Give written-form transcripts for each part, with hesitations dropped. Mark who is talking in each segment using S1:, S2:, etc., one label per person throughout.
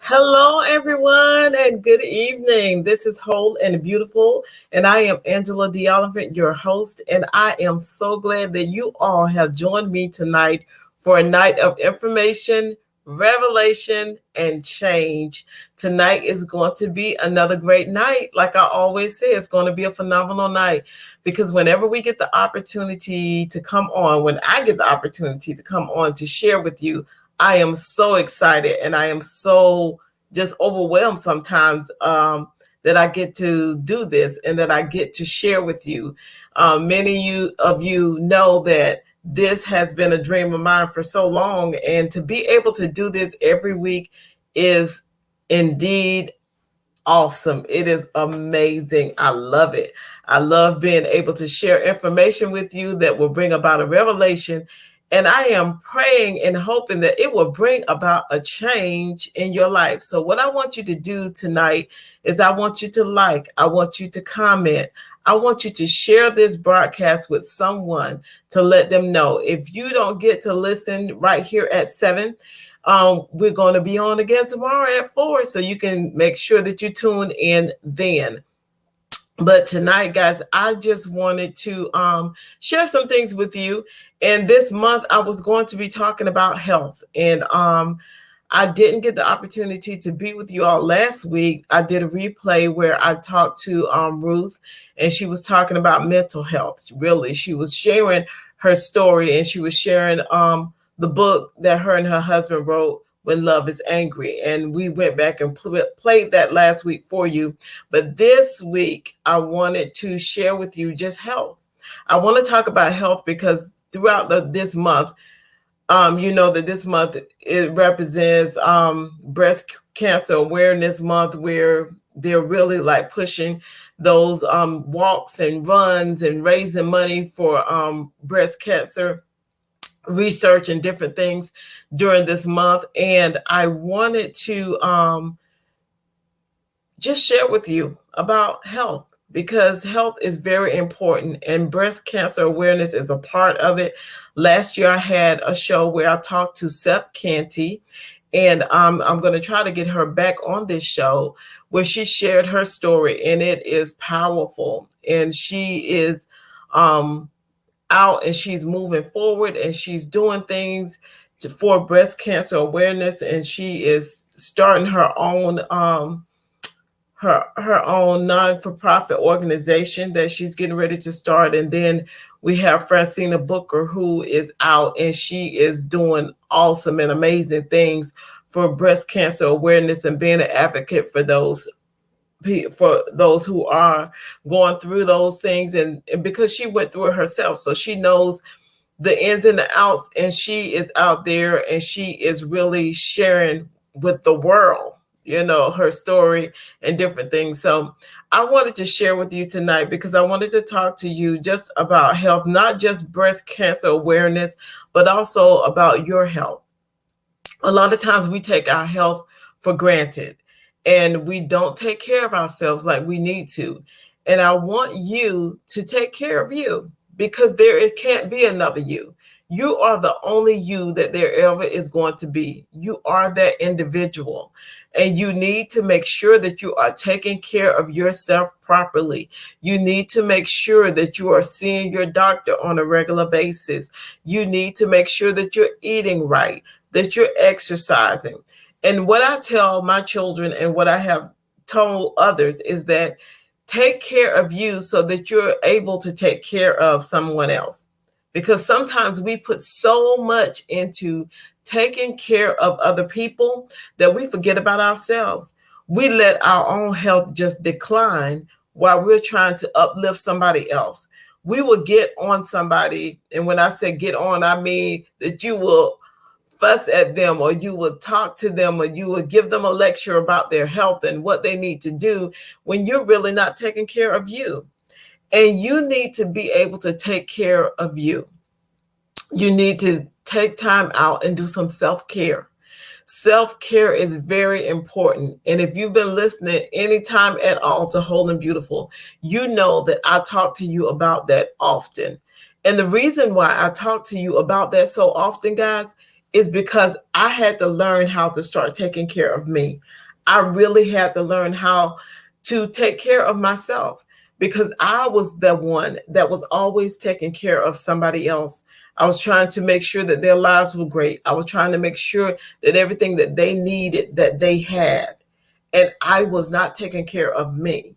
S1: Hello, everyone, and good evening. This is Whole and Beautiful, and I am Angela Oliphant, your host, and I am so glad that you all have joined me tonight for a night of information, revelation, and change. Tonight is going to be another great night. Like I always say, it's going to be a phenomenal night because whenever we get the opportunity to come on, when I get the opportunity to come on to share with you, I am so excited and I am so just overwhelmed sometimes that I get to do this and that I get to share with you. Many of you know that this has been a dream of mine for so long, and to be able to do this every week is indeed awesome. It is amazing. I love it. I love being able to share information with you that will bring about a revelation. And I am praying and hoping that it will bring about a change in your life. So, what I want you to do tonight is I want you to like, I want you to comment, I want you to share this broadcast with someone to let them know. If you don't get to listen right here at 7, we're going to be on again tomorrow at 4, so you can make sure that you tune in then. But tonight, guys, I just wanted to share some things with you. And this month, I was going to be talking about health. And I didn't get the opportunity to be with you all last week. I did a replay where I talked to Ruth, and she was talking about mental health. Really, she was sharing her story, and she was sharing the book that her and her husband wrote, When Love is Angry. And we went back and played that last week for you. But this week, I wanted to share with you just health. I want to talk about health because throughout this month, you know that this month it represents Breast Cancer Awareness Month, where they're really like pushing those walks and runs and raising money for breast cancer research and different things during this month. And I wanted to just share with you about health, because health is very important and breast cancer awareness is a part of it. Last year I had a show where I talked to Sep Canty, and I'm going to try to get her back on this show where she shared her story, and it is powerful. And she is out and she's moving forward and she's doing things for breast cancer awareness, and she is starting her own her own non-for-profit organization that she's getting ready to start. And then we have Francina Booker, who is out and she is doing awesome and amazing things for breast cancer awareness and being an advocate for those who are going through those things, and because she went through it herself, so she knows the ins and the outs, and she is out there and she is really sharing with the world, you know, her story and different things. So I wanted to share with you tonight because I wanted to talk to you just about health, not just breast cancer awareness, but also about your health. A lot of times we take our health for granted and we don't take care of ourselves like we need to. And I want you to take care of you, because it can't be another you. You are the only you that there ever is going to be. You are that individual, and you need to make sure that you are taking care of yourself properly. You need to make sure that you are seeing your doctor on a regular basis. You need to make sure that you're eating right, that you're exercising. And what I tell my children and what I have told others is that take care of you so that you're able to take care of someone else. Because sometimes we put so much into taking care of other people that we forget about ourselves. We let our own health just decline while we're trying to uplift somebody else. We will get on somebody, and when I say get on, I mean that you will fuss at them, or you will talk to them, or you will give them a lecture about their health and what they need to do, when you're really not taking care of you. And you need to be able to take care of you. You need to take time out and do some self-care. Self-care is very important. And if you've been listening anytime at all to Whole and Beautiful, you know that I talk to you about that often. And the reason why I talk to you about that so often, guys, is because I had to learn how to start taking care of me. I really had to learn how to take care of myself because I was the one that was always taking care of somebody else. I was trying to make sure that their lives were great. I was trying to make sure that everything that they needed, that they had. And I was not taking care of me.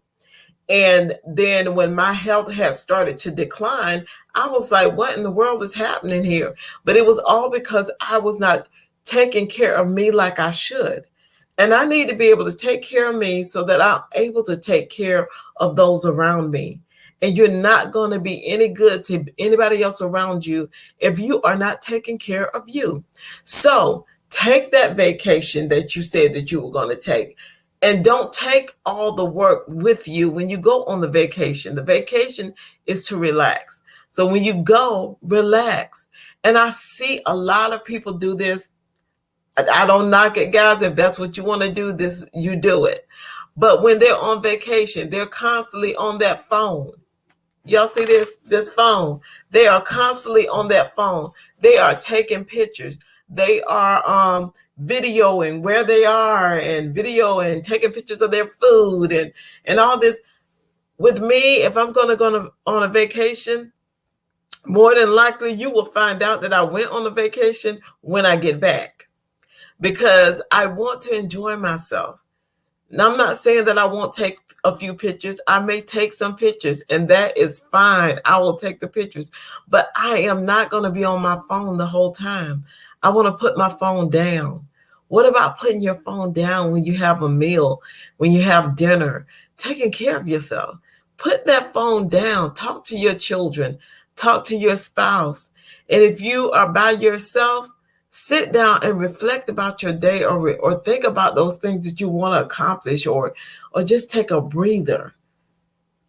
S1: And then when my health had started to decline, I was like, what in the world is happening here? But it was all because I was not taking care of me like I should. And I need to be able to take care of me so that I'm able to take care of those around me. And you're not going to be any good to anybody else around you if you are not taking care of you. So take that vacation that you said that you were going to take. And don't take all the work with you when you go on the vacation. The vacation is to relax. So when you go, relax. And I see a lot of people do this. I don't knock it, guys. If that's what you want to do, this you do it. But when they're on vacation, they're constantly on that phone. Y'all see this phone? They are constantly on that phone. They are taking pictures. They are videoing where they are and video and taking pictures of their food and all this. With me, if I'm going to go on a vacation, more than likely you will find out that I went on a vacation when I get back because I want to enjoy myself. Now, I'm not saying that I won't take a few pictures. I may take some pictures, and that is fine. I will take the pictures, but I am not going to be on my phone the whole time. I want to put my phone down. What about putting your phone down when you have a meal, when you have dinner, taking care of yourself? Put that phone down. Talk to your children. Talk to your spouse. And if you are by yourself, sit down and reflect about your day or think about those things that you want to accomplish or just take a breather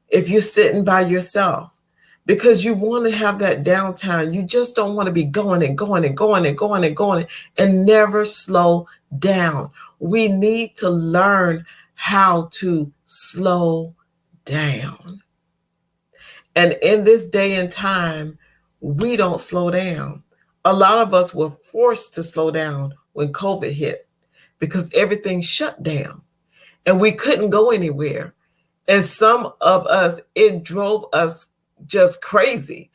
S1: if you're sitting by yourself because you want to have that downtime. You just don't want to be going and going and going and going and going and never slow down. We need to learn how to slow down. And in this day and time, we don't slow down. A lot of us were forced to slow down when COVID hit because everything shut down and we couldn't go anywhere. And some of us, it drove us just crazy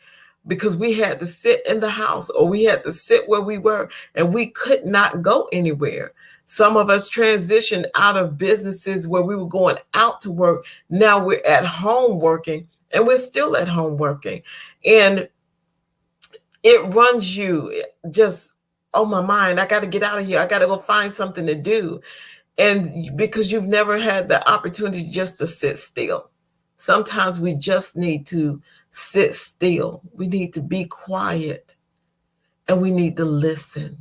S1: because we had to sit in the house or we had to sit where we were and we could not go anywhere. Some of us transitioned out of businesses where we were going out to work. Now we're at home working and we're still at home working. And it runs you just, oh, my mind, I got to get out of here. I got to go find something to do. And because you've never had the opportunity just to sit still. Sometimes we just need to sit still. We need to be quiet and we need to listen.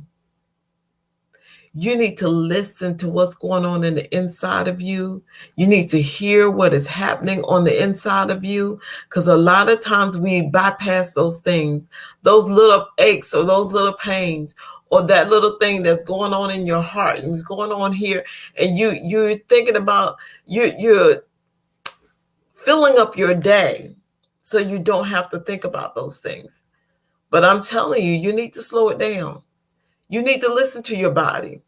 S1: You need to listen to what's going on in the inside of you. You need to hear what is happening on the inside of you, because a lot of times we bypass those things, those little aches or those little pains or that little thing that's going on in your heart and it's going on here. And you're thinking about, you're filling up your day so you don't have to think about those things. But I'm telling you, you need to slow it down. You need to listen to your body.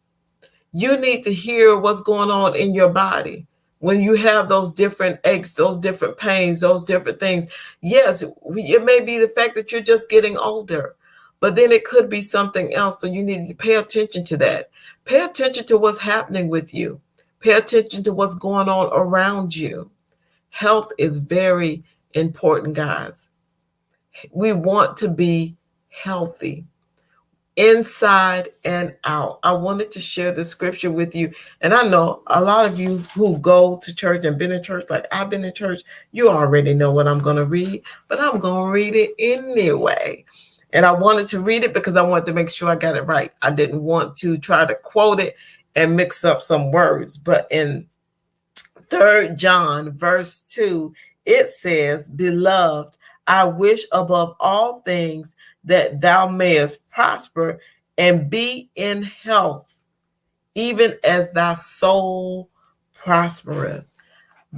S1: You need to hear what's going on in your body when you have those different aches, those different pains, those different things. Yes, it may be the fact that you're just getting older, but then it could be something else. So you need to pay attention to that. Pay attention to what's happening with you. Pay attention to what's going on around you. Health is very important, guys. We want to be healthy, inside and out. I wanted to share the scripture with you. And I know a lot of you who go to church and been in church like I've been in church, you already know what I'm going to read, but I'm going to read it anyway. And I wanted to read it because I wanted to make sure I got it right. I didn't want to try to quote it and mix up some words. But in 3 John verse 2, it says, "Beloved, I wish above all things that thou mayest prosper and be in health, even as thy soul prospereth."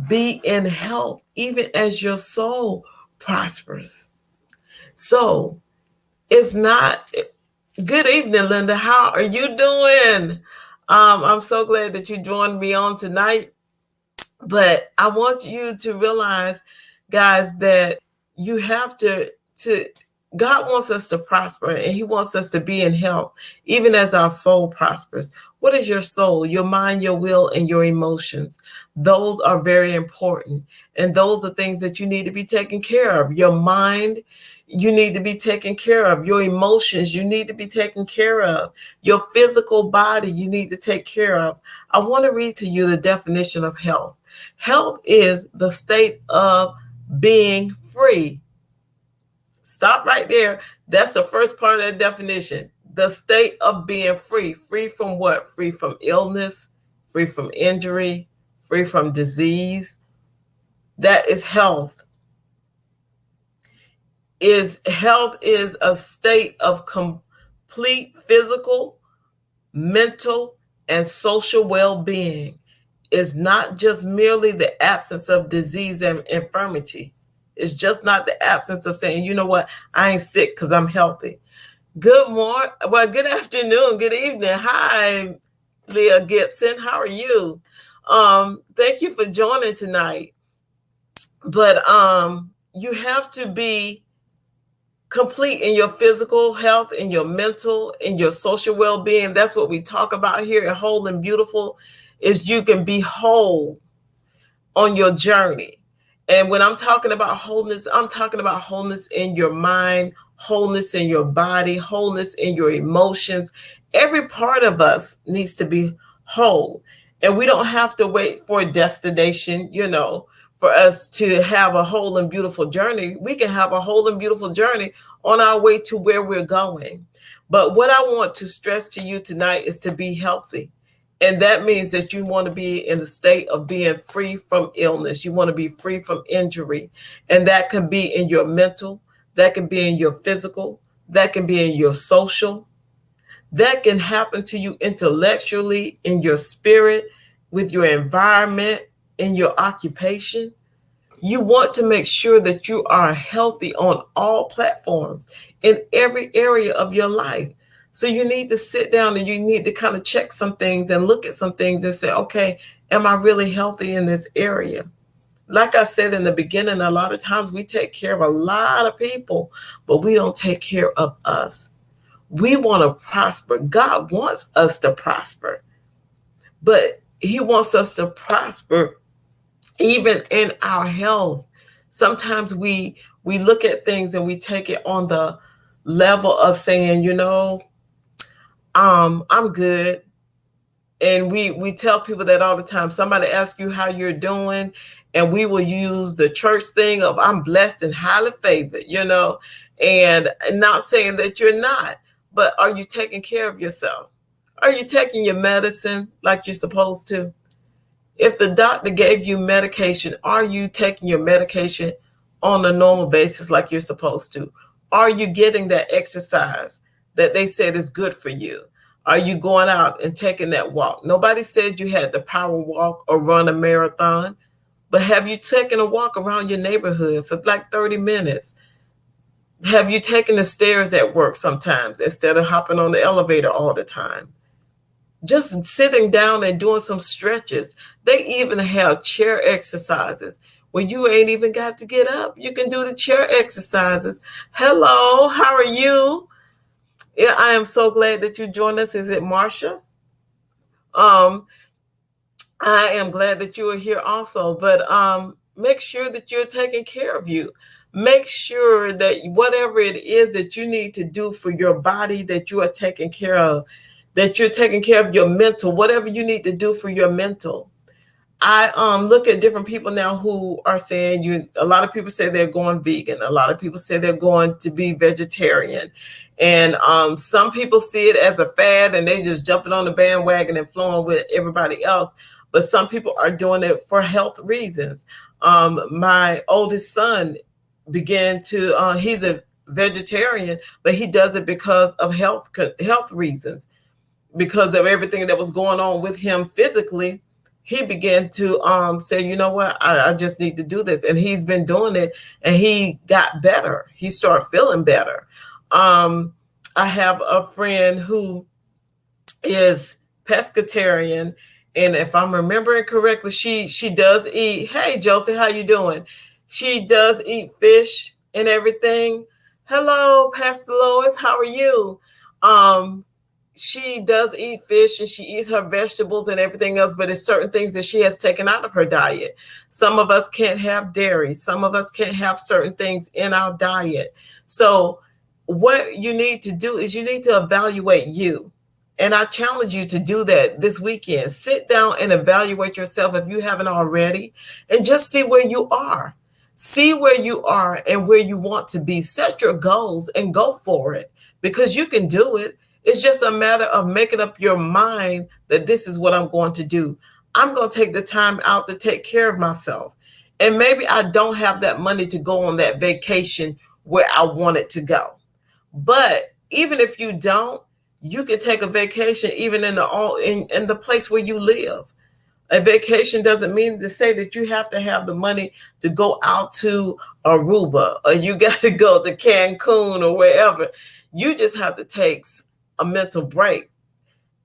S1: Be in health, even as your soul prospers. So it's not Good evening, Linda. How are you doing? I'm so glad that you joined me on tonight. But I want you to realize, guys, that you have to God wants us to prosper, and He wants us to be in health, even as our soul prospers. What is your soul? Your mind, your will, and your emotions. Those are very important. And those are things that you need to be taken care of. Your mind, you need to be taken care of. Your emotions, you need to be taken care of. Your physical body, you need to take care of. I want to read to you the definition of health. Health is the state of being free. Stop right there. That's the first part of that definition. The state of being free. Free from what? Free from illness, free from injury, free from disease. That is health. Health is a state of complete physical, mental, and social well-being. Is not just merely the absence of disease and infirmity. It's just not the absence of saying, you know what, I ain't sick because I'm healthy. Good morning. Well, good afternoon. Good evening. Hi, Leah Gibson. How are you? Thank you for joining tonight. But you have to be complete in your physical health, in your mental, in your social well-being. That's what we talk about here at Whole and Beautiful, is you can be whole on your journey. And when I'm talking about wholeness, I'm talking about wholeness in your mind, wholeness in your body, wholeness in your emotions. Every part of us needs to be whole. And we don't have to wait for a destination, for us to have a whole and beautiful journey. We can have a whole and beautiful journey on our way to where we're going. But what I want to stress to you tonight is to be healthy. And that means that you want to be in the state of being free from illness. You want to be free from injury. And that can be in your mental, that can be in your physical, that can be in your social. That can happen to you intellectually, in your spirit, with your environment, in your occupation. You want to make sure that you are healthy on all platforms in every area of your life. So you need to sit down and you need to kind of check some things and look at some things and say, okay, am I really healthy in this area? Like I said in the beginning, a lot of times we take care of a lot of people, but we don't take care of us. We want to prosper. God wants us to prosper, but He wants us to prosper even in our health. Sometimes we look at things and we take it on the level of saying, I'm good. And we tell people that all the time. Somebody asks you how you're doing, and we will use the church thing of I'm blessed and highly favored, and not saying that you're not, but are you taking care of yourself? Are you taking your medicine like you're supposed to? If the doctor gave you medication, are you taking your medication on a normal basis like you're supposed to? Are you getting that exercise that they said is good for you? Are you going out and taking that walk? Nobody said you had to power walk or run a marathon, but have you taken a walk around your neighborhood for like 30 minutes? Have you taken the stairs at work sometimes instead of hopping on the elevator all the time? Just sitting down and doing some stretches. They even have chair exercises when you ain't even got to get up. You can do the chair exercises. Hello, how are you? Yeah, I am so glad that you joined us. Is it Marsha? I am glad that you are here also, but make sure that you're taking care of you. Make sure that whatever it is that you need to do for your body, that you are taking care of, that you're taking care of your mental, whatever you need to do for your mental. I look at different people now who are saying a lot of people say they're going vegan. A lot of people say they're going to be vegetarian. And some people see it as a fad and they just jumping on the bandwagon and flowing with everybody else. But some people are doing it for health reasons. My oldest son he's a vegetarian, but he does it because of health reasons. Because of everything that was going on with him physically, he began to say, you know what, I just need to do this. And he's been doing it and he got better. He started feeling better. I I have a friend who is pescatarian, and if I'm remembering correctly, she does eat. Hey, Josie, how you doing? She does eat fish and everything. Hello, Pastor Lois, how are you? Um, she does eat fish and she eats her vegetables and everything else, but it's certain things that she has taken out of her diet. Some of us can't have dairy. Some of us can't have certain things in our diet. So what you need to do is you need to evaluate you. And I challenge you to do that this weekend. Sit down and evaluate yourself if you haven't already, and just see where you are. See where you are and where you want to be. Set your goals and go for it, because you can do it. It's just a matter of making up your mind that this is what I'm going to do. I'm going to take the time out to take care of myself. And maybe I don't have that money to go on that vacation where I want it to go. But even if you don't, you can take a vacation even in the place where you live. A vacation doesn't mean to say that you have to have the money to go out to Aruba, or you got to go to Cancun or wherever. You just have to take a mental break.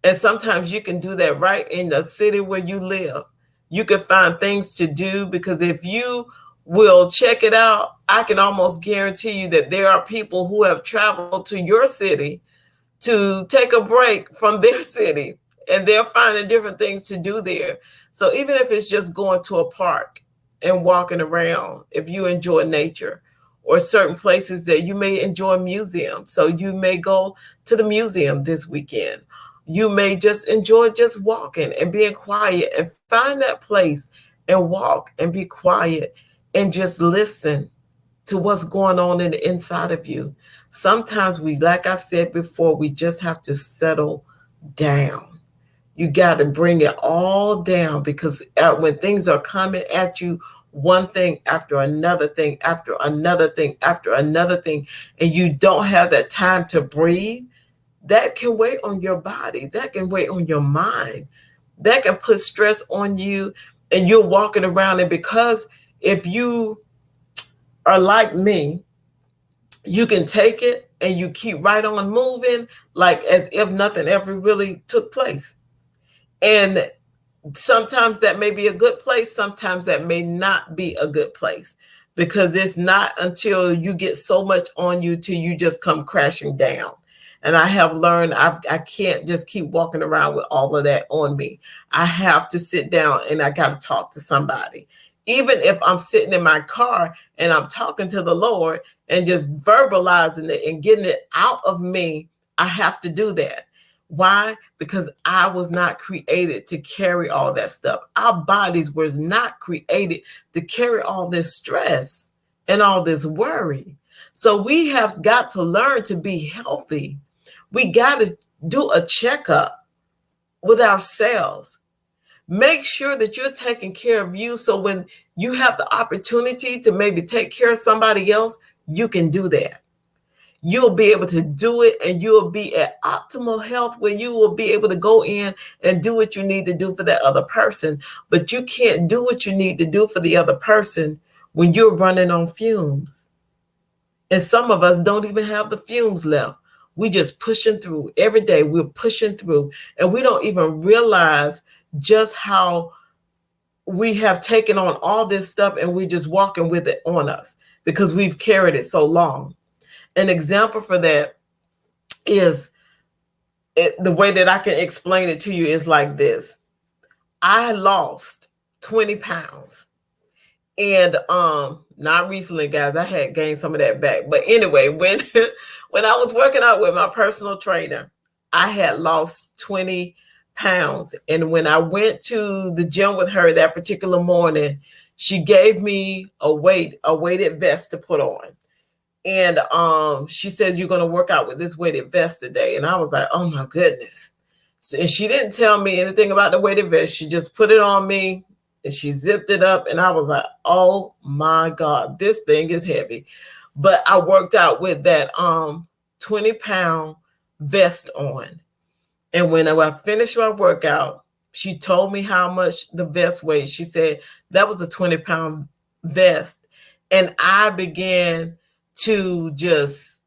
S1: And sometimes you can do that right in the city where you live. You can find things to do, because if you will check it out, I can almost guarantee you that there are people who have traveled to your city to take a break from their city, and they're finding different things to do there. So even if it's just going to a park and walking around, if you enjoy nature, or certain places that you may enjoy museums, so you may go to the museum this weekend. You may just enjoy just walking and being quiet, and find that place and walk and be quiet and just listen to what's going on in the inside of you. Sometimes we, like I said before, we just have to settle down. You got to bring it all down, because when things are coming at you, one thing after another thing, after another thing, after another thing, and you don't have that time to breathe, that can weigh on your body. That can weigh on your mind. That can put stress on you, and you're walking around. And because if you are like me, you can take it and you keep right on moving, like as if nothing ever really took place. And sometimes that may be a good place, sometimes that may not be a good place, because it's not until you get so much on you till you just come crashing down. And I have learned I can't just keep walking around with all of that on me. I have to sit down and I got to talk to somebody. Even if I'm sitting in my car and I'm talking to the Lord and just verbalizing it and getting it out of me, I have to do that. Why? Because I was not created to carry all that stuff. Our bodies was not created to carry all this stress and all this worry. So we have got to learn to be healthy. We got to do a checkup with ourselves. Make sure that you're taking care of you, so when you have the opportunity to maybe take care of somebody else, you can do that. You'll be able to do it, and you'll be at optimal health where you will be able to go in and do what you need to do for that other person. But you can't do what you need to do for the other person when you're running on fumes. And some of us don't even have the fumes left. We just pushing through every day. We're pushing through, and we don't even realize just how we have taken on all this stuff, and we're just walking with it on us because we've carried it so long. An example for that is the way that I can explain it to you is like this. I lost 20 pounds. And not recently, guys, I had gained some of that back. But anyway, when I was working out with my personal trainer, I had lost 20 pounds. And when I went to the gym with her that particular morning, she gave me a weighted vest to put on. And she said, "You're going to work out with this weighted vest today." And I was like, oh my goodness. So, and she didn't tell me anything about the weighted vest. She just put it on me and she zipped it up. And I was like, oh my God, this thing is heavy. But I worked out with that 20-pound vest on. And when I finished my workout, she told me how much the vest weighed. She said that was a 20-pound vest. And I began to just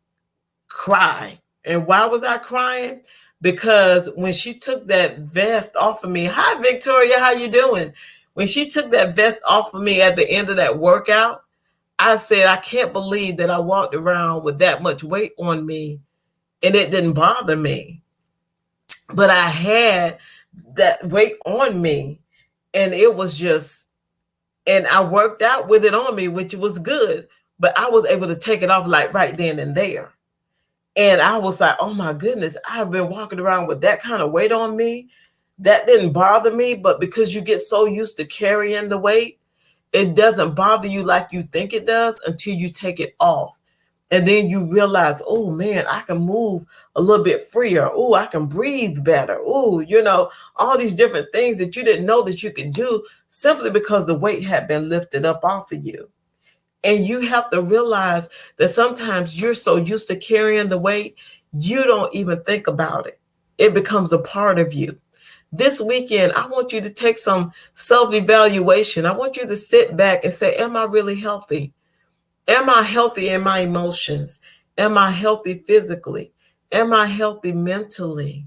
S1: cry And why was I crying? Because when she took that vest off of me, hi Victoria, how you doing? When she took that vest off of me at the end of that workout, I said, I can't believe that I walked around with that much weight on me and it didn't bother me. But I had that weight on me and it was just, and I worked out with it on me, which was good, but I was able to take it off like right then and there. And I was like, oh my goodness, I've been walking around with that kind of weight on me. That didn't bother me, but because you get so used to carrying the weight, it doesn't bother you like you think it does until you take it off. And then you realize, oh man, I can move a little bit freer. Oh, I can breathe better. Oh, all these different things that you didn't know that you could do simply because the weight had been lifted up off of you. And you have to realize that sometimes you're so used to carrying the weight, you don't even think about it. It becomes a part of you. This weekend, I want you to take some self-evaluation. I want you to sit back and say, am I really healthy? Am I healthy in my emotions? Am I healthy physically? Am I healthy mentally?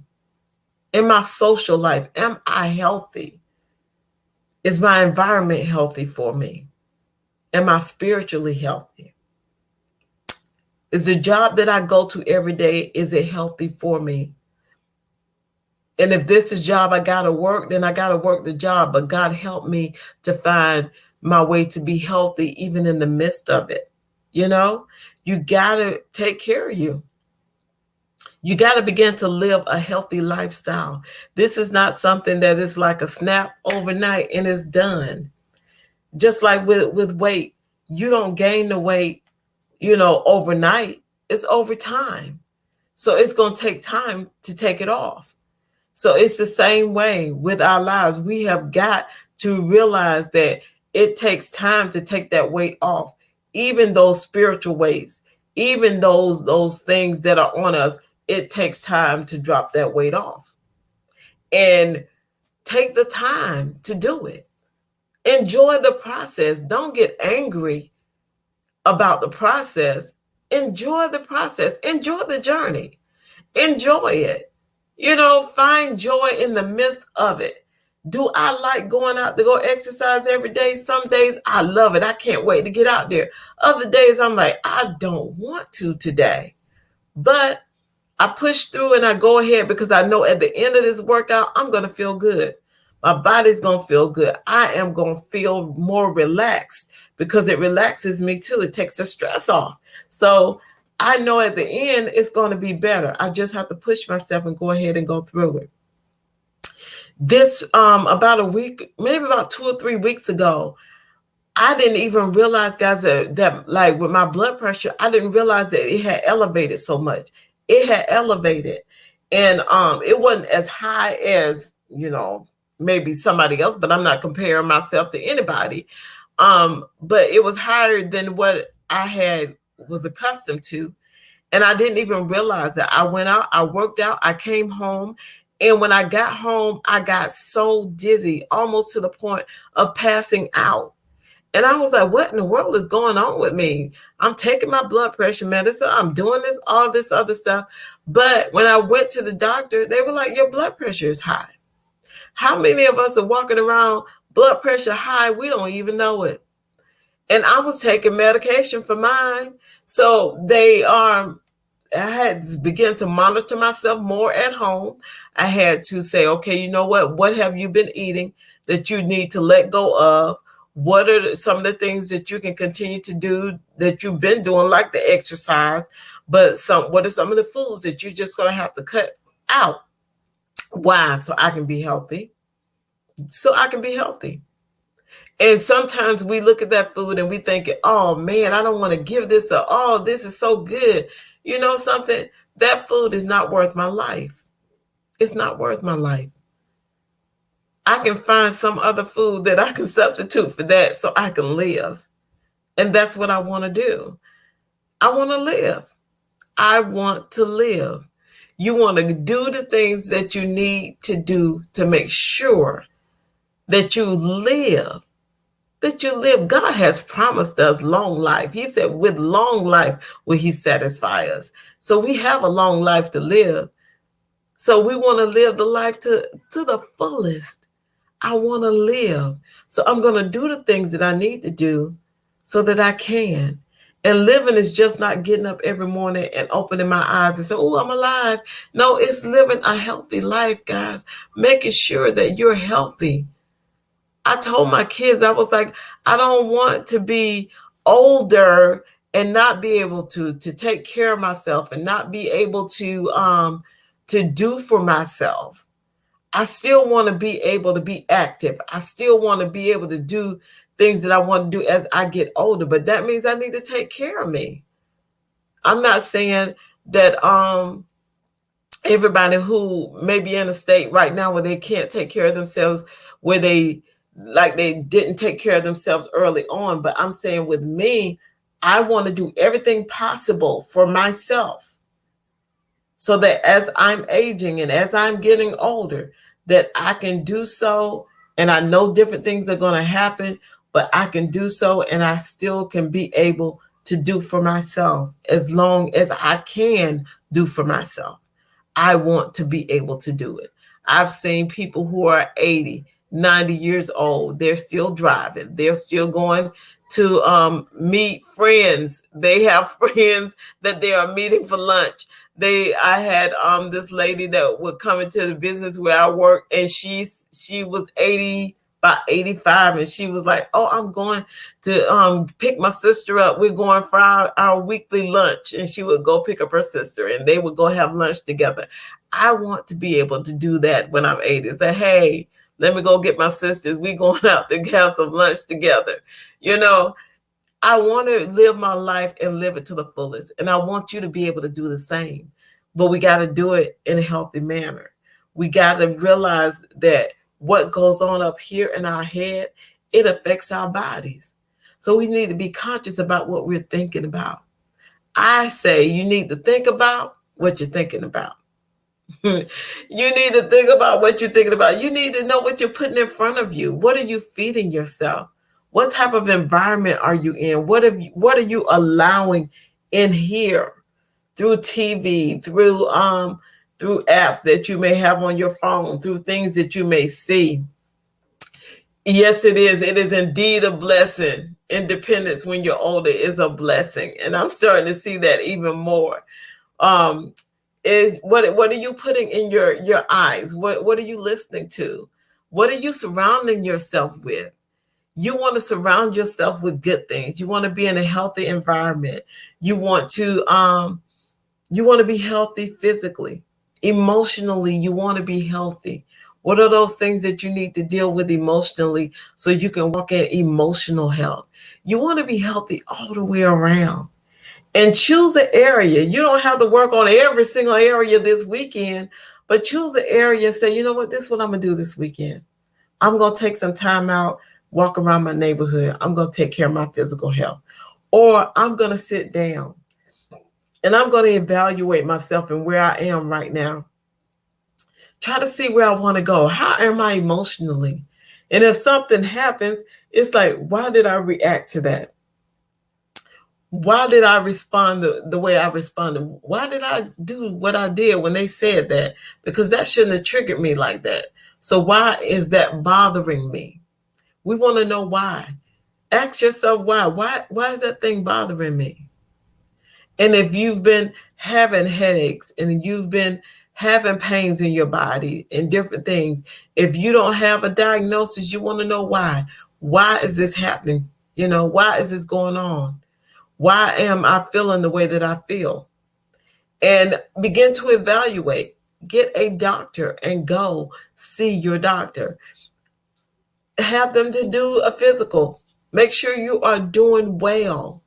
S1: In my social life, am I healthy? Is my environment healthy for me? Am I spiritually healthy? Is the job that I go to every day, is it healthy for me? And if this is a job I got to work, then I got to work the job. But God help me to find my way to be healthy even in the midst of it. You got to take care of you. You got to begin to live a healthy lifestyle. This is not something that is like a snap overnight and it's done. Just like with weight, you don't gain the weight, overnight. It's over time. So it's going to take time to take it off. So it's the same way with our lives. We have got to realize that it takes time to take that weight off. Even those spiritual weights, even those things that are on us, it takes time to drop that weight off. And take the time to do it. Enjoy the process. Don't get angry about the process. Enjoy the process. Enjoy the journey. Enjoy it. Find joy in the midst of it. Do I like going out to go exercise every day? Some days I love it. I can't wait to get out there. Other days I'm like, I don't want to today. But I push through and I go ahead because I know at the end of this workout, I'm going to feel good. My body's going to feel good. I am going to feel more relaxed because it relaxes me too. It takes the stress off. So I know at the end, it's going to be better. I just have to push myself and go ahead and go through it. This, about a week, maybe about 2 or 3 weeks ago, I didn't even realize, guys, that like with my blood pressure, I didn't realize that it had elevated so much. It had elevated. And it wasn't as high as, maybe somebody else, but I'm not comparing myself to anybody. But it was higher than what I was accustomed to. And I didn't even realize that. I went out, I worked out, I came home. And when I got home, I got so dizzy, almost to the point of passing out. And I was like, what in the world is going on with me? I'm taking my blood pressure medicine. I'm doing all this other stuff. But when I went to the doctor, they were like, your blood pressure is high. How many of us are walking around blood pressure high? We don't even know it. And I was taking medication for mine. So I had to begin to monitor myself more at home. I had to say, okay, you know what? What have you been eating that you need to let go of? What are some of the things that you can continue to do that you've been doing, like the exercise? But what are some of the foods that you're just going to have to cut out? Why? So I can be healthy. So I can be healthy. And sometimes we look at that food and we think, oh man, I don't want to give this up. Oh, this is so good. You know something? That food is not worth my life. It's not worth my life. I can find some other food that I can substitute for that so I can live. And that's what I want to do. I want to live. I want to live. You want to do the things that you need to do to make sure that you live that you live. God has promised us long life. He said, with long life will he satisfy us. So we have a long life to live. So we want to live the life to the fullest. I want to live. So I'm going to do the things that I need to do so that I can. And living is just not getting up every morning and opening my eyes and say, oh, I'm alive. No, it's living a healthy life, guys. Making sure that you're healthy. I told my kids, I was like, I don't want to be older and not be able to take care of myself and not be able to do for myself. I still want to be able to be active. I still want to be able to do things that I want to do as I get older, but that means I need to take care of me. I'm not saying that everybody who may be in a state right now where they can't take care of themselves, where they didn't take care of themselves early on, but I'm saying with me, I want to do everything possible for myself so that as I'm aging and as I'm getting older, that I can do so. And I know different things are going to happen, but I can do so and I still can be able to do for myself as long as I can do for myself. I want to be able to do it. I've seen people who are 80, 90 years old. They're still driving. They're still going to meet friends. They have friends that they are meeting for lunch. I had this lady that would come into the business where I work, and she was 80, about 85, and she was like, oh, I'm going to pick my sister up. We're going for our weekly lunch. And she would go pick up her sister and they would go have lunch together. I want to be able to do that when I'm 80. Say, hey, let me go get my sisters. We going out to have some lunch together. You know, I want to live my life and live it to the fullest. And I want you to be able to do the same. But we got to do it in a healthy manner. We got to realize that what goes on up here in our head, it affects our bodies. So we need to be conscious about what we're thinking about. I say you need to think about what you're thinking about. You need to think about what you're thinking about. You need to know what you're putting in front of you. What are you feeding yourself? What type of environment are you in? What are you allowing in here through TV, through apps that you may have on your phone, through things that you may see? Yes, it is. It is indeed a blessing. Independence when you're older is a blessing. And I'm starting to see that even more. Is what are you putting in your eyes? What are you listening to? What are you surrounding yourself with? You want to surround yourself with good things. You want to be in a healthy environment. You want to be healthy physically. Emotionally, you want to be healthy. What are those things that you need to deal with emotionally so you can walk in emotional health? You want to be healthy all the way around. And choose an area. You don't have to work on every single area this weekend, but choose an area and say, you know what, this is what I'm going to do this weekend. I'm going to take some time out, walk around my neighborhood. I'm going to take care of my physical health. Or I'm going to sit down and I'm going to evaluate myself and where I am right now. Try to see where I want to go. How am I emotionally? And if something happens, it's like, why did I react to that? Why did I respond the way I responded? Why did I do what I did when they said that? Because that shouldn't have triggered me like that. So why is that bothering me? We want to know why. Ask yourself why. Why is that thing bothering me? And if you've been having headaches and you've been having pains in your body and different things, if you don't have a diagnosis, you want to know why. Why is this happening? Why is this going on? Why am I feeling the way that I feel? And begin to evaluate. Get a doctor and go see your doctor. Have them to do a physical. Make sure you are doing well.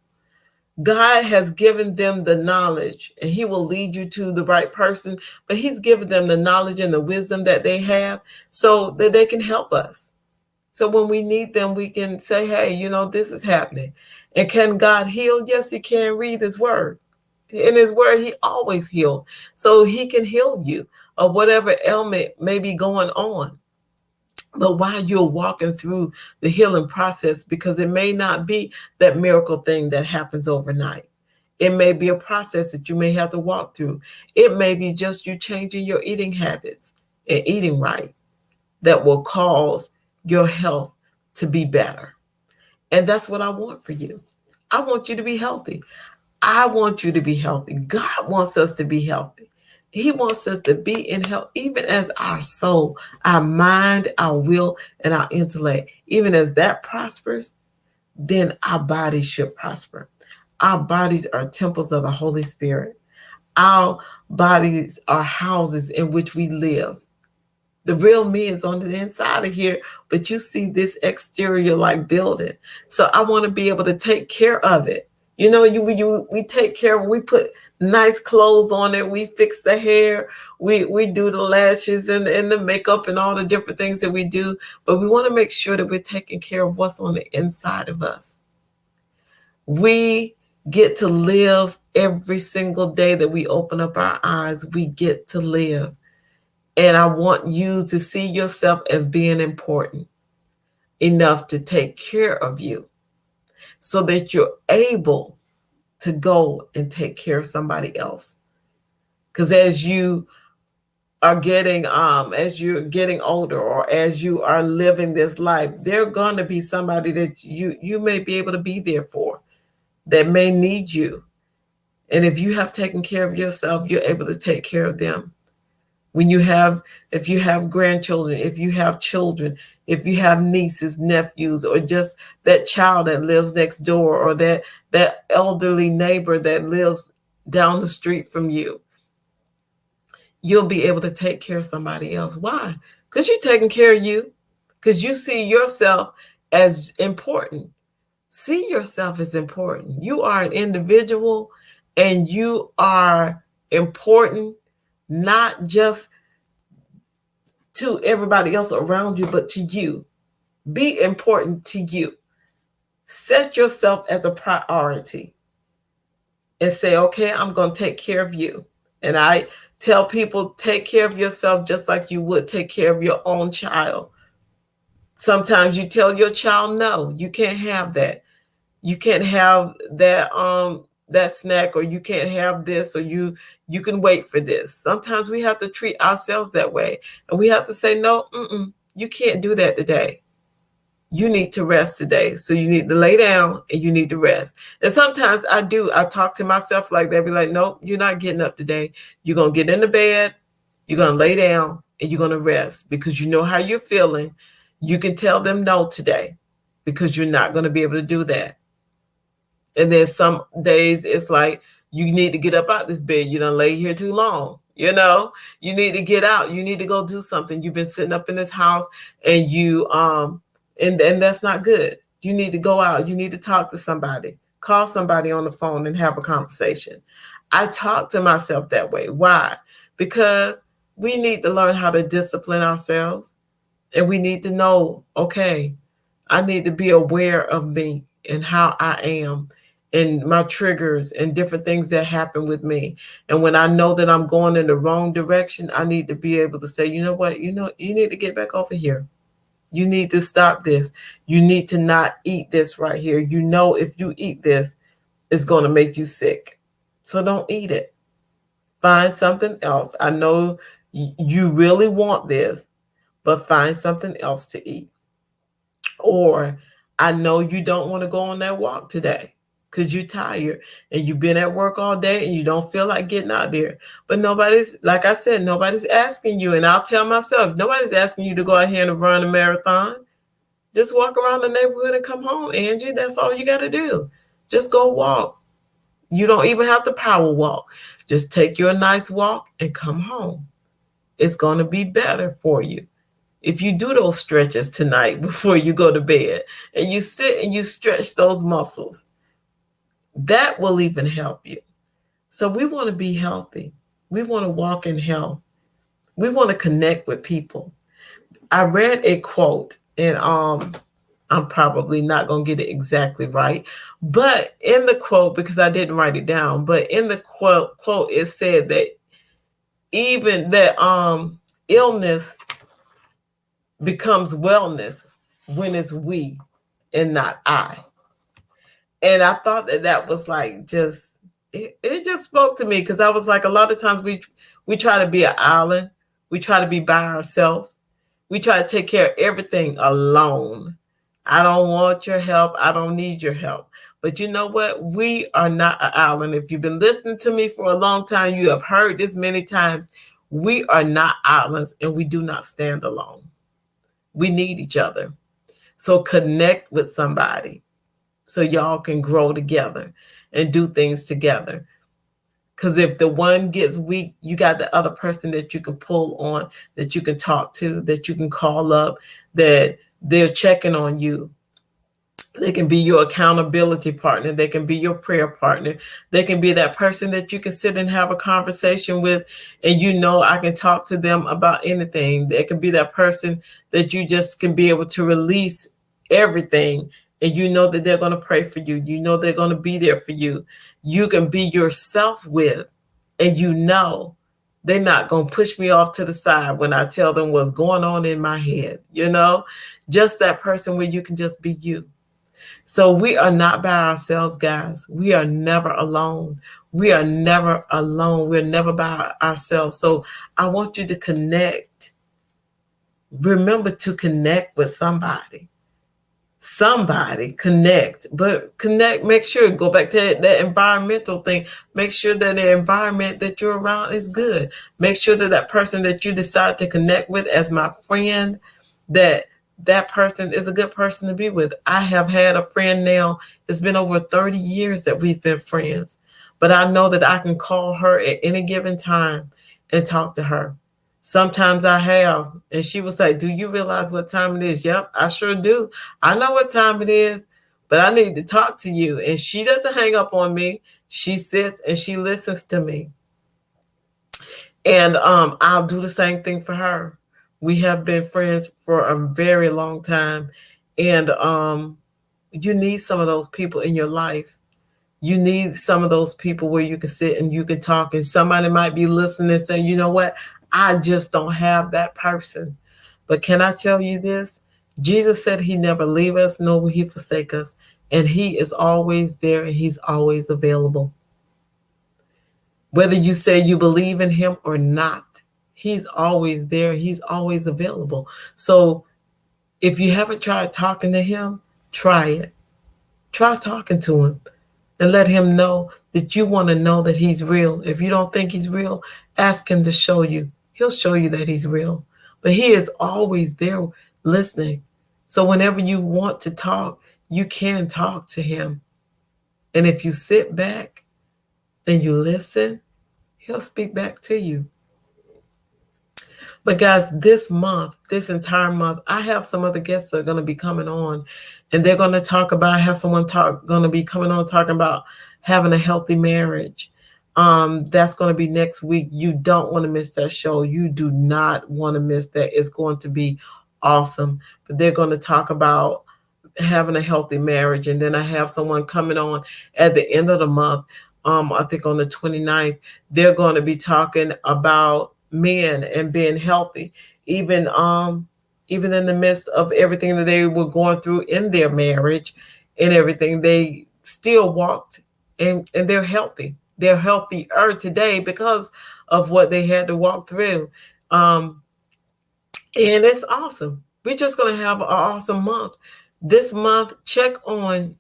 S1: God has given them the knowledge, and he will lead you to the right person, but he's given them the knowledge and the wisdom that they have so that they can help us. So when we need them, we can say, hey, this is happening. And can God heal? Yes, he can. Read his word. In his word, he always heals. So he can heal you of whatever ailment may be going on. But while you're walking through the healing process, because it may not be that miracle thing that happens overnight. It may be a process that you may have to walk through. It may be just you changing your eating habits and eating right that will cause your health to be better. And that's what I want for you. I want you to be healthy. I want you to be healthy. God wants us to be healthy. He wants us to be in health, even as our soul, our mind, our will, and our intellect. Even as that prospers, then our bodies should prosper. Our bodies are temples of the Holy Spirit. Our bodies are houses in which we live. The real me is on the inside of here, but you see this exterior like building. So I want to be able to take care of it. You know, we take care of, we put nice clothes on it, we fix the hair, we do the lashes and the makeup and all the different things that we do, but we want to make sure that we're taking care of what's on the inside of us. We get to live every single day that we open up our eyes. We get to live. And I want you to see yourself as being important enough to take care of you so that you're able to go and take care of somebody else. Because as you're getting older, or as you are living this life, there's going to be somebody that you may be able to be there for, that may need you. And if you have taken care of yourself, you're able to take care of them. If you have grandchildren, if you have children, if you have nieces, nephews, or just that child that lives next door, or that elderly neighbor that lives down the street from you, you'll be able to take care of somebody else. Why? Because you're taking care of you, because you see yourself as important. See yourself as important. You are an individual, and you are important, not just to everybody else around you, but to you. Be important to you. Set yourself as a priority and say, okay, I'm going to take care of you. And I tell people, take care of yourself just like you would take care of your own child. Sometimes you tell your child, no, you can't have that. You can't have that snack, or you can't have this, or you can wait for this. Sometimes we have to treat ourselves that way, and we have to say, no, you can't do that today. You need to rest today. So you need to lay down and you need to rest. And sometimes I talk to myself like that, be like, nope, you're not getting up today. You're going to get in the bed, you're going to lay down, and you're going to rest, because you know how you're feeling. You can tell them no today, because you're not going to be able to do that. And then some days it's like, you need to get up out this bed. You done lay here too long. You know, you need to get out. You need to go do something. You've been sitting up in this house, and and that's not good. You need to go out. You need to talk to somebody. Call somebody on the phone and have a conversation. I talk to myself that way. Why? Because we need to learn how to discipline ourselves, and we need to know, okay, I need to be aware of me and how I am, and my triggers and different things that happen with me. And when I know that I'm going in the wrong direction, I need to be able to say, you know what, you need to get back over here. You need to stop this. You need to not eat this right here. You know, if you eat this, it's going to make you sick. So don't eat it. Find something else. I know you really want this, but find something else to eat. Or I know you don't want to go on that walk today because you're tired and you've been at work all day and you don't feel like getting out there. But nobody's, like I said, nobody's asking you. And I'll tell myself, nobody's asking you to go out here and run a marathon. Just walk around the neighborhood and come home, Angie. That's all you got to do. Just go walk. You don't even have to power walk. Just take your nice walk and come home. It's going to be better for you. If you do those stretches tonight before you go to bed, and you sit and you stretch those muscles, that will even help you. So we want to be healthy. We want to walk in health. We want to connect with people. I read a quote, and I'm probably not going to get it exactly right, but in the quote, because I didn't write it down, but in the quote it said that even that illness becomes wellness when it's we and not I. And I thought that that was like just it just spoke to me, because I was like, a lot of times we try to be an island, we try to be by ourselves, we try to take care of everything alone. I don't want your help, I don't need your help. But you know what? We are not an island. If you've been listening to me for a long time, you have heard this many times. We are not islands, and we do not stand alone. We need each other. So connect with somebody so y'all can grow together and do things together. Because if the one gets weak, you got the other person that you can pull on, that you can talk to, that you can call up, that they're checking on you. They can be your accountability partner. They can be your prayer partner. They can be that person that you can sit and have a conversation with, and you know I can talk to them about anything. They can be that person that you just can be able to release everything, and you know that they're going to pray for you. You know they're going to be there for you. You can be yourself with, and you know they're not going to push me off to the side when I tell them what's going on in my head. You know, just that person where you can just be you. So we are not by ourselves, guys. We are never alone. We are never alone. We're never by ourselves. So I want you to connect. Remember to connect with somebody. Somebody connect, but connect, make sure, go back to that environmental thing. Make sure that the environment that you're around is good. Make sure that that person that you decide to connect with as my friend, that that person is a good person to be with. I have had a friend now, it's been over 30 years that we've been friends, but I know that I can call her at any given time and talk to her. Sometimes I have, and she was like, "Do you realize what time it is?" Yep, I sure do. I know what time it is, but I need to talk to you. And she doesn't hang up on me. She sits and she listens to me. And I'll do the same thing for her. We have been friends for a very long time. And you need some of those people in your life. You need some of those people where you can sit and you can talk, and somebody might be listening and saying, "You know what? I just don't have that person." But can I tell you this? Jesus said he never leave us, nor will he forsake us. And he is always there, and he's always available. Whether you say you believe in him or not, he's always there. He's always available. So if you haven't tried talking to him, try it. Try talking to him and let him know that you want to know that he's real. If you don't think he's real, ask him to show you. He'll show you that he's real. But he is always there listening. So whenever you want to talk, you can talk to him. And if you sit back and you listen, he'll speak back to you. But guys, this month, this entire month, I have some other guests that are going to be coming on, and they're going to talk about, I have someone going to be coming on talking about having a healthy marriage. That's going to be next week. You don't want to miss that show. You do not want to miss that. It's going to be awesome. But they're going to talk about having a healthy marriage. And then I have someone coming on at the end of the month. I think on the 29th, they're going to be talking about men and being healthy, even in the midst of everything that they were going through in their marriage and everything, they still walked, and they're healthy. They're healthier today because of what they had to walk through. And it's awesome. We're just going to have an awesome month. This month, check on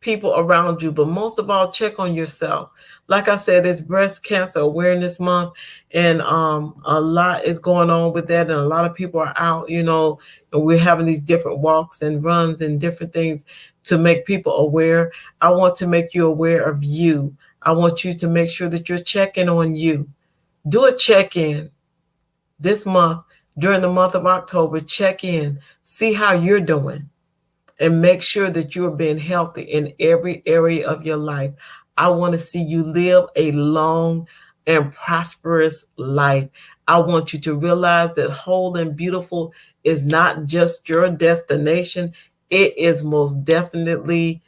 S1: people around you, but most of all, check on yourself. Like I said, it's Breast Cancer Awareness Month, and a lot is going on with that, and a lot of people are out, and we're having these different walks and runs and different things to make people aware. I want to make you aware of you. I want you to make sure that you're checking on you. Do a check-in this month. During the month of October, check in, see how you're doing, and make sure that you're being healthy in every area of your life. I want to see you live a long and prosperous life. I want you to realize that whole and beautiful is not just your destination. It is most definitely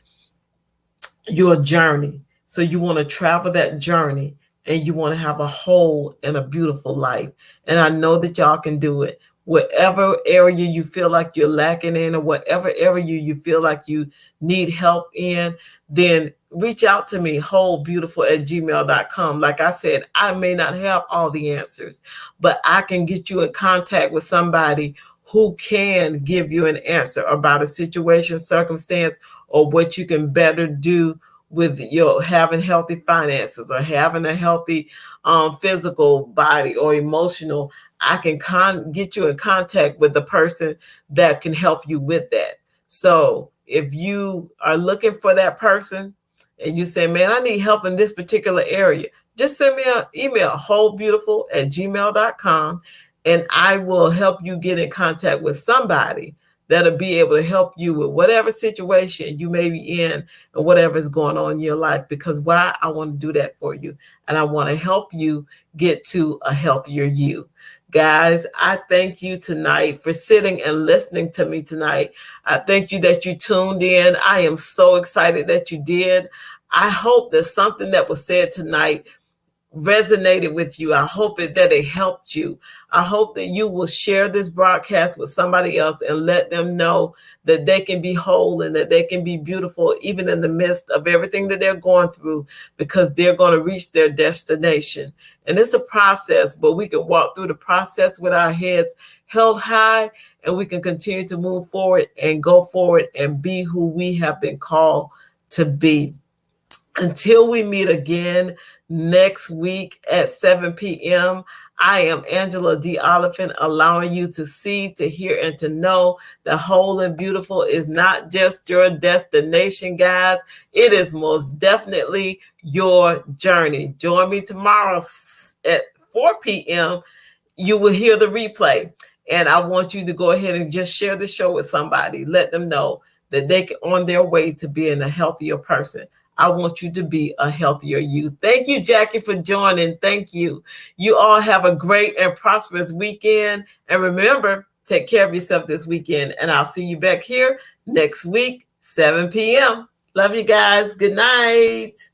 S1: your journey. So you want to travel that journey, and you want to have a whole and a beautiful life. And I know that y'all can do it. whatever area you feel like you're lacking in, or whatever area you feel like you need help in, then reach out to me, wholebeautiful@gmail.com. Like I said, I may not have all the answers, but I can get you in contact with somebody who can give you an answer about a situation, circumstance, or what you can better do with your having healthy finances, or having a healthy physical body or emotional. I can get you in contact with the person that can help you with that. So if you are looking for that person and you say, man, I need help in this particular area, just send me an email, wholebeautiful@gmail.com, and I will help you get in contact with somebody that'll be able to help you with whatever situation you may be in and whatever is going on in your life. Because why? I want to do that for you. And I want to help you get to a healthier you. Guys, I thank you tonight for sitting and listening to me tonight. I thank you that you tuned in. I am so excited that you did. I hope that something that was said tonight resonated with you. I hope that it helped you. I hope that you will share this broadcast with somebody else and let them know that they can be whole and that they can be beautiful even in the midst of everything that they're going through, because they're going to reach their destination. And it's a process, but we can walk through the process with our heads held high, and we can continue to move forward and go forward and be who we have been called to be. Until we meet again next week at 7 p.m., I am Angela D. Oliphant, allowing you to see, to hear, and to know that whole and beautiful is not just your destination, guys. It is most definitely your journey. Join me tomorrow at 4 p.m. You will hear the replay. And I want you to go ahead and just share the show with somebody. Let them know that they are on their way to being a healthier person. I want you to be a healthier you. Thank you, Jackie, for joining. Thank you. You all have a great and prosperous weekend. And remember, take care of yourself this weekend. And I'll see you back here next week, 7 p.m. Love you guys. Good night.